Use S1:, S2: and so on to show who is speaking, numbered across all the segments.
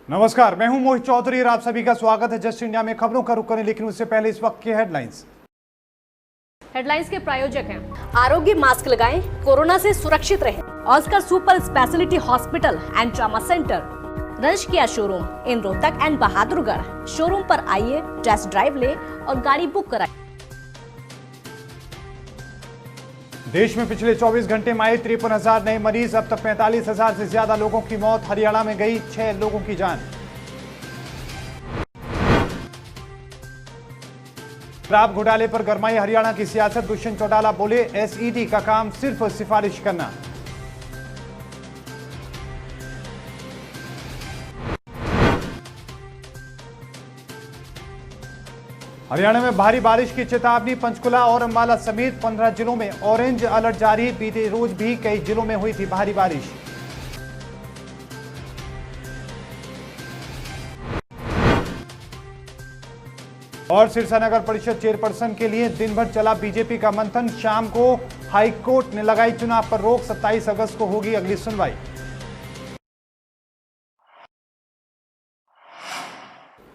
S1: नमस्कार, मैं हूं मोहित चौधरी और आप सभी का स्वागत है जस्ट इंडिया में। खबरों का रुख करें, लेकिन उससे पहले इस वक्त की हेडलाइंस
S2: के प्रायोजक हैं आरोग्य मास्क लगाएं, कोरोना से सुरक्षित रहें। Oscar super speciality hospital and trauma centre, रंश किया showroom in Rohtak and Bahadurgarh. Showroom पर आइए, टेस्ट ड्राइव ले और गाड़ी बुक कराएं।
S1: देश में पिछले 24 घंटे में आए 53,000 नए मरीज। अब तक 45,000 से ज्यादा लोगों की मौत। हरियाणा में गई 6 लोगों की जान। शराब घोटाले पर गरमाई हरियाणा की सियासत। दुष्यंत चौटाला बोले, एसईटी का काम सिर्फ सिफारिश करना। हरियाणा में भारी बारिश की चेतावनी। पंचकुला और अंबाला समेत 15 जिलों में ऑरेंज अलर्ट जारी। बीते रोज भी कई जिलों में हुई थी भारी बारिश। और सिरसा नगर परिषद चेयरपर्सन के लिए दिन भर चला बीजेपी का मंथन। शाम को हाईकोर्ट ने लगाई चुनाव पर रोक। 27 अगस्त को होगी अगली सुनवाई।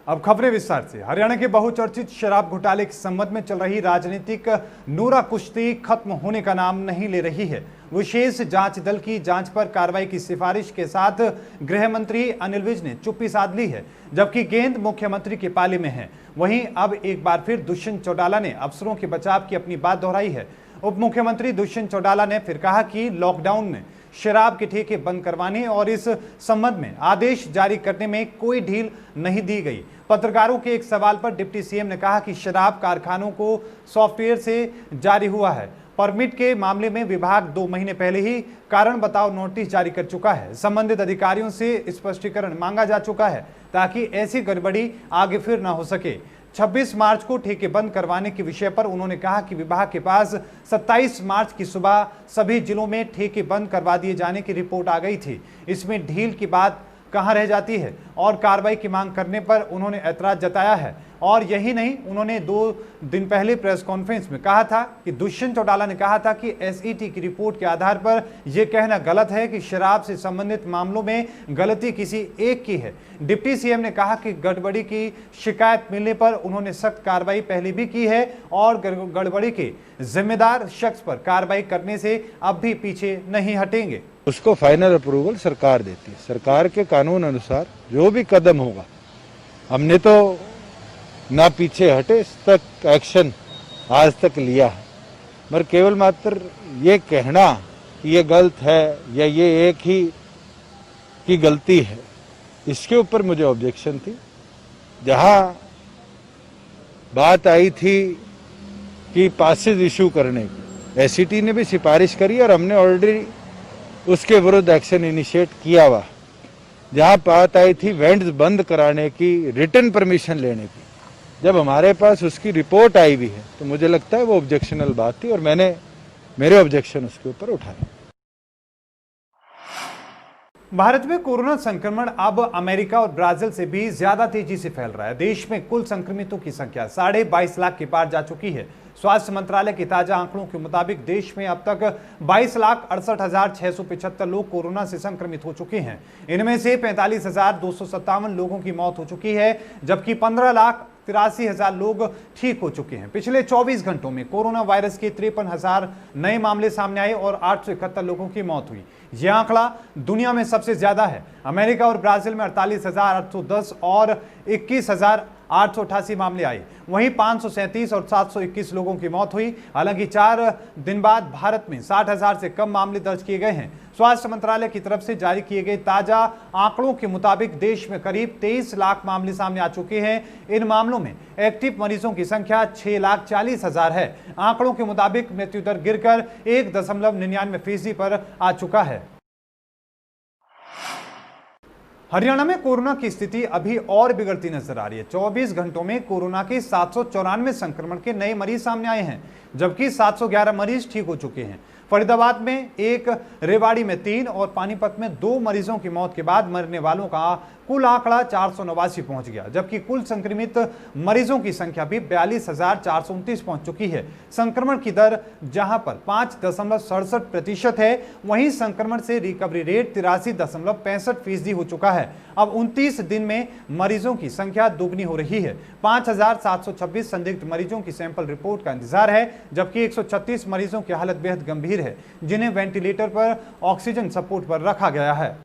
S1: अब खबरें विस्तार से। हरियाणा के बहुचर्चित शराब घोटाले के संबंध में चल रही राजनीतिक नूरा कुश्ती खत्म होने का नाम नहीं ले रही है। विशेष जांच दल की जांच पर कार्रवाई की सिफारिश के साथ गृह मंत्री अनिल विज ने चुप्पी साध ली है, जबकि गेंद मुख्यमंत्री के पाले में है। वहीं अब एक बार फिर दुष्यंत चौटाला ने अफसरों के बचाव की अपनी बात दोहराई है। उप मुख्यमंत्री दुष्यंत चौटाला ने फिर कहा कि लॉकडाउन में शराब के ठेके बंद करवाने और इस संबंध में आदेश जारी करने में कोई ढील नहीं दी गई। पत्रकारों के एक सवाल पर डिप्टी सीएम ने कहा कि शराब कारखानों को सॉफ्टवेयर से जारी हुआ है। परमिट के मामले में विभाग 2 महीने पहले ही कारण बताओ नोटिस जारी कर चुका है। संबंधित अधिकारियों से स्पष्टीकरण मांगा जा चुका है ताकि ऐसी गड़बड़ी आगे फिर न हो सके। 26 मार्च को ठेके बंद करवाने के विषय पर उन्होंने कहा कि विभाग के पास 27 मार्च की सुबह सभी जिलों में ठेके बंद करवा दिए जाने की रिपोर्ट आ गई थी। इसमें ढील की बात कहां रह जाती है? और कार्रवाई की मांग करने पर उन्होंने ऐतराज जताया है। और यही नहीं, उन्होंने 2 दिन पहले प्रेस कॉन्फ्रेंस में कहा था कि दुष्यंत चौटाला ने कहा था कि एसईटी की रिपोर्ट के आधार पर यह कहना गलत है कि शराब से संबंधित मामलों में गलती किसी एक की है। डिप्टी सीएम ने कहा कि गड़बड़ी की शिकायत मिलने पर उन्होंने सख्त कार्रवाई पहले भी की है और गड़बड़ी के जिम्मेदार शख्स पर कार्रवाई करने से अब भी पीछे नहीं हटेंगे।
S3: उसको फाइनल अप्रूवल सरकार देती है। सरकार के कानून अनुसार जो भी कदम होगा, हमने तो ना पीछे हटे, इस तक एक्शन आज तक लिया है। मगर केवल मात्र ये कहना कि ये गलत है या ये एक ही की गलती है, इसके ऊपर मुझे ऑब्जेक्शन थी। जहां बात आई थी कि पासेज इशू करने की, एसईटी ने भी सिफारिश करी और हमने ऑलरेडी उसके विरुद्ध एक्शन इनिशिएट किया हुआ। जहां बात आई थी वेंट्स बंद कराने की, रिटर्न परमिशन लेने की, जब हमारे पास उसकी रिपोर्ट आई भी है तो मुझे लगता है वो ऑब्जेक्शनल बात थी और मैंने मेरे ऑब्जेक्शन उसके ऊपर उठाए।
S1: भारत में कोरोना संक्रमण अब अमेरिका और ब्राजील से भी ज्यादा तेजी से फैल रहा है। देश में कुल संक्रमितों की संख्या 22.5 लाख के पार जा चुकी है। स्वास्थ्य मंत्रालय के ताजा आंकड़ों के मुताबिक देश में अब तक 22,68,675 लोग कोरोना से संक्रमित हो चुके हैं। इनमें से 45,257 लोगों की मौत हो चुकी है, जबकि 15,83,000 लोग ठीक हो चुके हैं। पिछले 24 घंटों में कोरोना वायरस के 53,000 नए मामले सामने आए और 871 लोगों की मौत हुई। यह आंकड़ा दुनिया में सबसे ज्यादा है। अमेरिका और ब्राजील में 48,810 और 21,888 मामले आए। वहीं 537 और 721 लोगों की मौत हुई। हालांकि 4 दिन बाद भारत में 60,000 से कम मामले दर्ज किए गए हैं। स्वास्थ्य मंत्रालय की तरफ से जारी किए गए ताजा आंकड़ों के मुताबिक देश में करीब 23 लाख मामले सामने आ चुके हैं। इन मामलों में एक्टिव मरीजों की संख्या 6,40,000 है। आंकड़ों के मुताबिक मृत्यु दर गिरकर 1.99% पर आ चुका है। हरियाणा में कोरोना की स्थिति अभी और बिगड़ती नजर आ रही है। 24 घंटों में कोरोना के 794 संक्रमण के नए मरीज सामने आए हैं, जबकि 711 मरीज ठीक हो चुके हैं। फरीदाबाद में 1, रेवाड़ी में 3 और पानीपत में 2 मरीजों की मौत के बाद मरने वालों का कुल आंकड़ा 489 पहुंच गया, जबकि कुल संक्रमित मरीजों की संख्या भी 42,429 पहुंच चुकी है। संक्रमण की दर जहां पर 5.67% है, वहीं संक्रमण से रिकवरी रेट 83.65% हो चुका है। अब 29 दिन में मरीजों की संख्या दोगुनी हो रही है। 5,726 संदिग्ध मरीजों की सैंपल रिपोर्ट का इंतजार है, जबकि 136 मरीजों की हालत बेहद गंभीर है, जिन्हें वेंटिलेटर पर ऑक्सीजन सपोर्ट पर रखा गया है।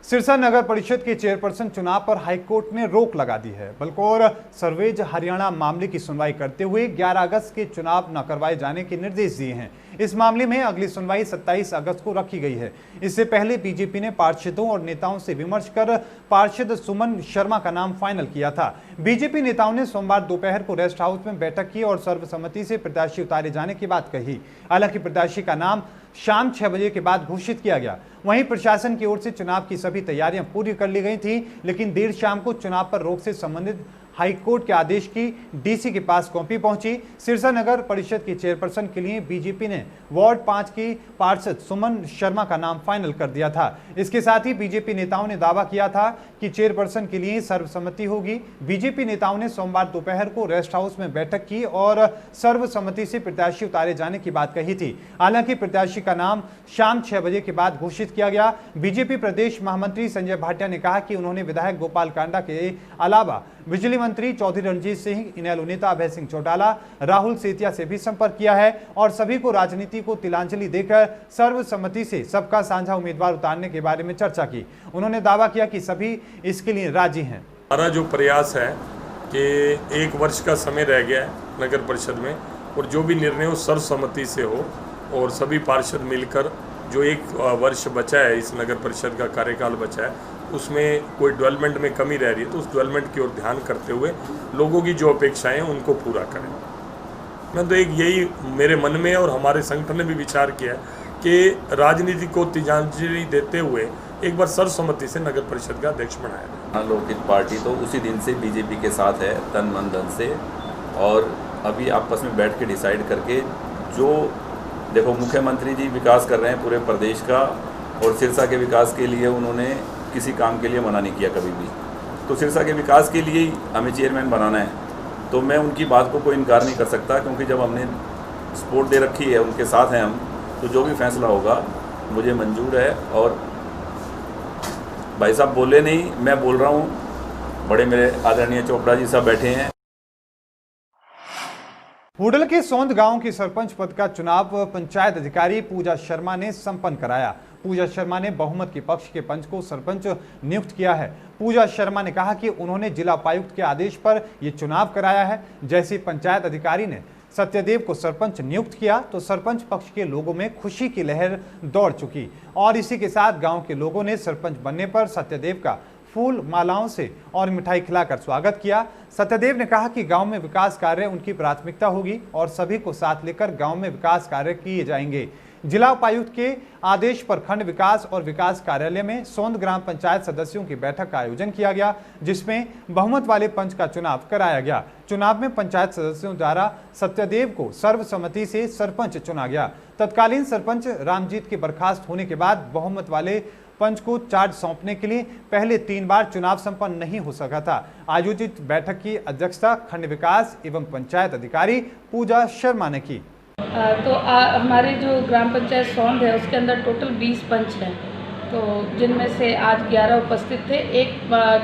S1: सिरसा नगर परिषद के चेयरपर्सन चुनाव पर हाईकोर्ट ने रोक लगा दी है। बलकौर सरवेज हरियाणा मामले की सुनवाई करते हुए 11 अगस्त के चुनाव न करवाए जाने के निर्देश दिए हैं। इस मामले में अगली सुनवाई 27 अगस्त को रखी गई है। इससे पहले बीजेपी ने पार्षदों और नेताओं से विमर्श कर पार्षद सुमन शर्मा का नाम फाइनल किया था। बीजेपी नेताओं ने सोमवार दोपहर को रेस्ट हाउस में बैठक की और सर्वसम्मति से प्रत्याशी उतारे जाने की बात कही। हालांकि प्रत्याशी का नाम शाम 6 बजे के बाद घोषित किया गया। वहीं प्रशासन की ओर से चुनाव की सभी तैयारियां पूरी कर ली गई थी, लेकिन देर शाम को चुनाव पर रोक से संबंधित हाईकोर्ट के आदेश की डीसी के पास कॉपी पहुंची। सिरसा नगर परिषद की चेयरपर्सन के लिए बीजेपी ने वार्ड 5 की पार्षद सुमन शर्मा का नाम फाइनल कर दिया था। इसके साथ ही बीजेपी नेताओं ने दावा किया था कि चेयरपर्सन के लिए सर्वसम्मति होगी। बीजेपी नेताओं ने सोमवार दोपहर को रेस्ट हाउस में बैठक की और सर्वसम्मति से प्रत्याशी उतारे जाने की बात कही थी। हालांकि प्रत्याशी का नाम शाम 6 बजे के बाद घोषित किया गया। बीजेपी प्रदेश महामंत्री संजय भाटिया ने कहा कि उन्होंने विधायक गोपाल कांडा के अलावा बिजली मंत्री चौधरी रणजीत सिंह, इनेलो नेता अभय सिंह चौटाला, राहुल सेतिया से भी संपर्क किया है और सभी को राजनीति को तिलांजलि देकर सर्वसम्मति से सबका साझा उम्मीदवार उतारने के बारे में चर्चा की। उन्होंने दावा किया कि सभी इसके लिए राजी हैं।
S4: हमारा जो प्रयास है कि 1 वर्ष का समय रह गया है नगर परिषद में, और जो भी निर्णय हो सर्वसम्मति से हो और सभी पार्षद मिलकर जो 1 वर्ष बचा है, इस नगर परिषद का कार्यकाल बचा है, उसमें कोई डेवलपमेंट में कमी रह रही है तो उस डेवलपमेंट की ओर ध्यान करते हुए लोगों की जो अपेक्षाएं हैं उनको पूरा करें। मैं तो एक यही मेरे मन में और हमारे संगठन ने भी विचार किया कि राजनीति को तिलांजलि देते हुए एक बार सर्वसम्मति से नगर परिषद का अध्यक्ष बनाया जाए।
S5: लोकहित पार्टी तो उसी दिन से बीजेपी के साथ है, तन मन धन से, और अभी आपस में बैठ के डिसाइड करके जो देखो मुख्यमंत्री जी विकास कर रहे हैं पूरे प्रदेश का, और सिरसा के विकास के लिए उन्होंने किसी काम के लिए मना नहीं किया कभी भी। तो सिरसा के विकास के लिए ही हमें चेयरमैन बनाना है, तो मैं उनकी बात को कोई इनकार नहीं कर सकता, क्योंकि जब हमने सपोर्ट दे रखी है, उनके साथ हैं हम, तो जो भी फैसला होगा मुझे मंजूर है। और भाई साहब बोले नहीं, मैं बोल रहा हूँ, बड़े मेरे आदरणीय चोपड़ा जी सब बैठे हैं।
S1: हुडल के सौंद गांव की सरपंच पद का चुनाव पंचायत अधिकारी पूजा शर्मा ने संपन्न कराया। पूजा शर्मा ने बहुमत के पक्ष के पंच को सरपंच नियुक्त किया है। पूजा शर्मा ने कहा कि उन्होंने जिला उपायुक्त के आदेश पर यह चुनाव कराया है। जैसे पंचायत अधिकारी ने सत्यदेव को सरपंच नियुक्त किया तो सरपंच पक्ष के लोगों में खुशी की लहर दौड़ चुकी और इसी के साथ गांव के लोगों ने सरपंच बनने पर सत्यदेव का फूल मालाओं से और मिठाई खिलाकर स्वागत किया। सत्यदेव ने कहा कि गांव में विकास कार्य उनकी प्राथमिकता होगी और सभी को साथ लेकर गांव में विकास कार्य किए जाएंगे। जिला उपायुक्त के आदेश पर खंड विकास और विकास कार्यालय में सौंद ग्राम पंचायत सदस्यों की बैठक का आयोजन किया गया, जिसमें बहुमत वाले पंच का चुनाव कराया गया। चुनाव में पंचायत सदस्यों द्वारा सत्यदेव को सर्वसम्मति से सरपंच चुना गया। तत्कालीन सरपंच रामजीत के बर्खास्त होने के बाद बहुमत वाले पंच को चार्ज सौंपने के लिए पहले 3 बार चुनाव संपन्न नहीं हो सका था। आयोजित बैठक की अध्यक्षता खंड विकास एवं पंचायत अधिकारी पूजा शर्मा ने की।
S6: हमारे जो ग्राम पंचायत सौंद है उसके अंदर टोटल 20 पंच हैं, तो जिनमें से आज 11 उपस्थित थे। एक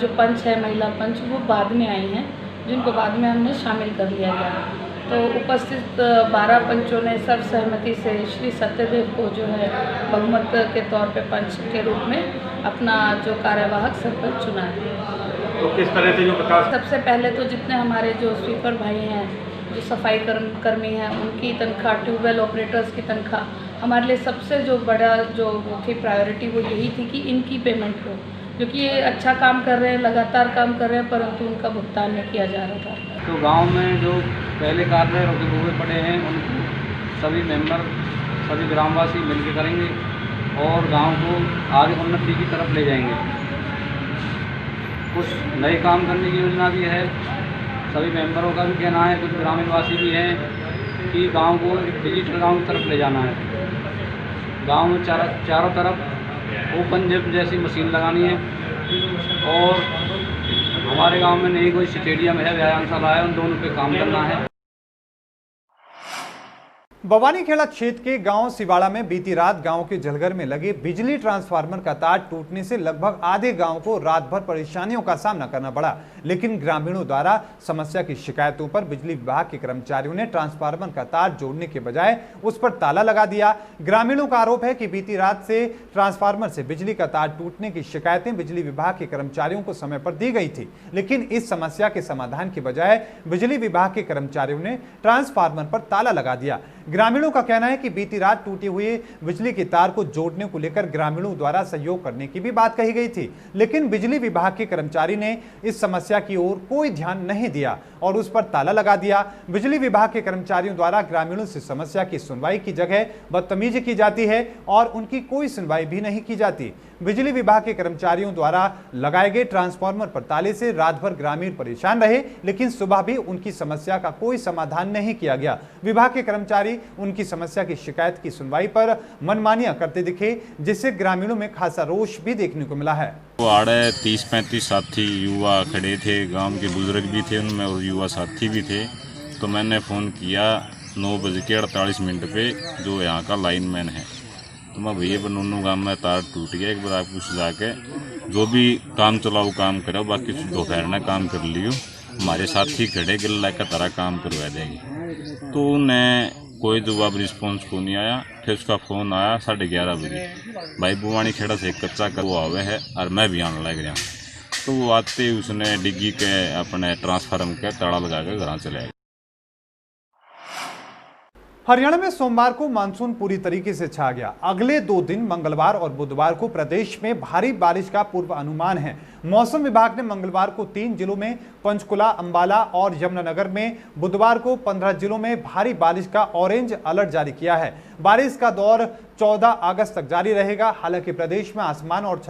S6: जो पंच है महिला पंच, वो बाद में आई हैं, जिनको बाद में हमने शामिल कर लिया गया। तो उपस्थित 12 पंचों ने सर्वसहमति से श्री सत्यदेव को जो है बहुमत के तौर पे पंच के रूप में अपना जो कार्यवाहक सरपंच चुना है।
S4: तो किस तरह से जो विकास,
S6: सबसे पहले तो जितने हमारे जो स्वीपर भाई हैं, जो सफाई कर्मी हैं, उनकी तनख्वाह, ट्यूबवेल ऑपरेटर्स की तनख्वाह, हमारे लिए सबसे जो बड़ा जो थी प्रायोरिटी वो यही थी कि इनकी पेमेंट हो, क्योंकि ये अच्छा काम कर रहे हैं, लगातार काम कर रहे हैं, परंतु उनका भुगतान नहीं किया जा रहा था।
S7: तो गांव में जो पहले कार्य रुके हुए पड़े हैं उनको सभी मेंबर, सभी ग्रामवासी मिलकर करेंगे और गांव को आगे उन्नति की तरफ ले जाएंगे। कुछ नए काम करने की योजना भी है, सभी मेंबरों का भी कहना है, कुछ ग्रामीणवासी भी हैं कि गांव को एक डिजिटल गांव की तरफ ले जाना है। गांव में चारों तरफ ओपन जिम जैसी मशीन लगानी है और हमारे गांव में नहीं कोई स्टेडियम है, व्यायामशाला है, उन दोनों पे काम करना है।
S1: भवानीखेड़ा क्षेत्र के गांव सिवाड़ा में बीती रात गांव के जलघर में लगे बिजली ट्रांसफार्मर का तार टूटने से लगभग आधे गांव को रात भर परेशानियों का सामना करना पड़ा। लेकिन ग्रामीणों द्वारा समस्या की शिकायतों पर बिजली विभाग के कर्मचारियों ने ट्रांसफार्मर का तार जोड़ने के बजाय उस पर ताला लगा दिया। ग्रामीणों का आरोप है कि बीती रात से ट्रांसफार्मर से बिजली का तार टूटने की शिकायतें बिजली विभाग के कर्मचारियों को समय पर दी गई थी, लेकिन इस समस्या के समाधान के बजाय बिजली विभाग के कर्मचारियों ने ट्रांसफार्मर पर ताला लगा दिया। ग्रामीणों का कहना है कि बीती रात टूटे हुए बिजली के तार को जोड़ने को लेकर ग्रामीणों द्वारा सहयोग करने की भी बात कही गई थी, लेकिन बिजली विभाग के कर्मचारी ने इस समस्या की ओर कोई ध्यान नहीं दिया और उस पर ताला लगा दिया। बिजली विभाग के कर्मचारियों द्वारा ग्रामीणों से समस्या की सुनवाई की जगह बदतमीजी की जाती है और उनकी कोई सुनवाई भी नहीं की जाती। बिजली विभाग के कर्मचारियों द्वारा लगाए गए ट्रांसफार्मर पर ताले से रात भर ग्रामीण परेशान रहे, लेकिन सुबह भी उनकी समस्या का कोई समाधान नहीं किया गया। विभाग के कर्मचारी उनकी समस्या की शिकायत की सुनवाई पर मनमानियां करते दिखे, जिससे ग्रामीणों में खासा रोष भी देखने को मिला है।
S8: वो आड़े 30-35 साथी युवा खड़े थे, गांव के बुजुर्ग भी थे उनमें और युवा साथी भी थे। तो मैंने फ़ोन किया 9:48 पे, जो यहाँ का लाइनमैन है, तो मैं भैया बनोनू गांव में तार टूट गया, एक बार आप कुछ जाके जो भी काम चलाओ काम करो, बाकी दोपहर में काम कर लियो, हमारे साथी खड़े गिल्ला का तरह काम करवा देंगे। तो उन्हें कोई जवाब रिस्पॉन्स को नहीं आया। फिर उसका फ़ोन आया 11:30 बजे, भाई भवानीखेड़ा से एक कच्चा कर वो आवे है और मैं भी आने लग गया। तो वो आते ही उसने डिग्गी के अपने ट्रांसफार्मर के ताला लगा के घर चले आए।
S1: हरियाणा में सोमवार को मानसून पूरी तरीके से छा गया। अगले 2 दिन मंगलवार और बुधवार को प्रदेश में भारी बारिश का पूर्व अनुमान है। मौसम विभाग ने मंगलवार को 3 जिलों में पंचकुला, अंबाला और यमुनानगर में, बुधवार को 15 जिलों में भारी बारिश का ऑरेंज अलर्ट जारी किया है। बारिश का दौर 14 अगस्त तक जारी रहेगा। हालांकि प्रदेश में आसमान और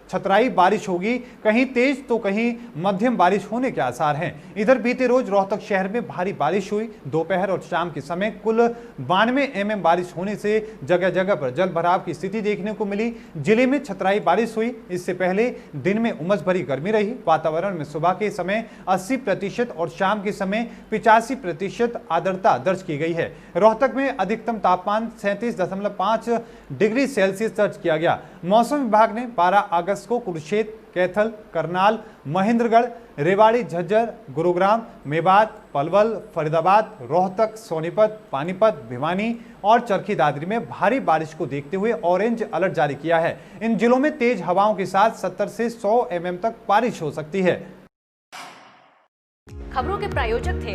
S1: छतराई बारिश होगी, कहीं तेज तो कहीं मध्यम बारिश होने के आसार हैं। इधर बीते रोज रोहतक शहर में भारी बारिश हुई। दोपहर और शाम के समय कुल 92 mm बारिश होने से जगह जगह पर जल भराव की स्थिति देखने को मिली। जिले में छतराई बारिश हुई। इससे पहले दिन में उमस भरी गर्मी रही। वातावरण में सुबह के समय 80% और शाम के समय 85% आर्द्रता दर्ज की गई है। रोहतक में अधिकतम तापमान 37.5 डिग्री सेल्सियस दर्ज किया गया। मौसम विभाग ने 12 अगस्त को कुरुक्षेत्र, कैथल, करनाल, महेंद्रगढ़, रेवाड़ी, झज्जर, गुरुग्राम, मेवात, पलवल, फरीदाबाद, रोहतक, सोनीपत, पानीपत, भिवानी और चरखी दादरी में भारी बारिश को देखते हुए ऑरेंज अलर्ट जारी किया है। इन जिलों में तेज हवाओं के साथ 70 से 100 mm तक बारिश हो सकती है।
S2: खबरों के प्रायोजक थे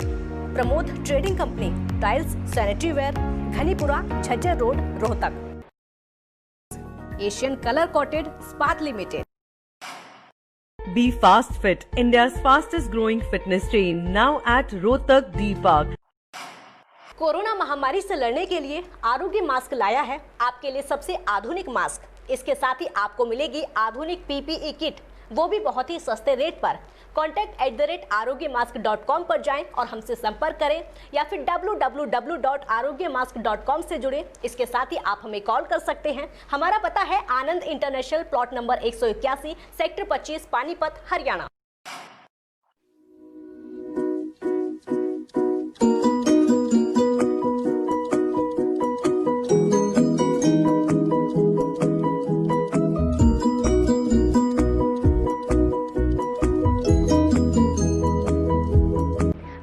S2: Pramod trading company, tiles, sanitary ware, Ghanipura, Jhajjar road, Rohtak. Asian colour coated Ispat limited.
S9: Be Fast Fit, India's fastest growing fitness chain, now at Rohtak D Park.
S2: Corona महामारी से लड़ने के लिए आरोग्य मास्क लाया है आपके लिए सबसे आधुनिक मास्क। इसके साथ ही आपको मिलेगी आधुनिक PPE किट, वो भी बहुत ही सस्ते रेट पर। contact@arogyamask.com पर जाएं और हमसे संपर्क करें या फिर www.arogyamask.com से जुड़ें। इसके साथ ही आप हमें कॉल कर सकते हैं। हमारा पता है Anand international, plot number 181, sector 25, Panipat, Haryana.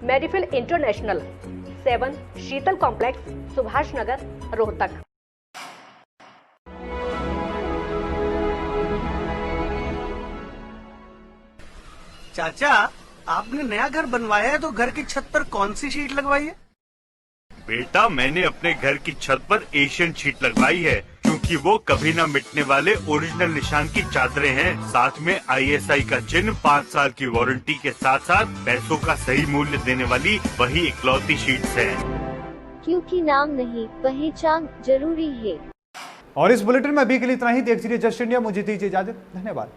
S2: Medifil international, 7 Sheetal complex, Subhash Nagar, Rohtak.
S10: चाचा, आपने नया घर बनवाया है तो घर की छत पर कौन सी शीट लगवाई है?
S11: बेटा, मैंने अपने घर की छत पर एशियन शीट लगवाई है, क्योंकि वो कभी न मिटने वाले ओरिजिनल निशान की चादरें हैं। साथ में ISI का चिन्ह, 5 साल की वारंटी के साथ साथ पैसों का सही मूल्य देने वाली वही इकलौती शीट्स हैं।
S12: क्योंकि नाम नहीं, पहचान जरूरी है।
S1: और इस बुलेटिन में अभी के लिए इतना ही। देखते रहिए जस्ट इंडिया। मुझे दीजिए इजाजत। धन्यवाद।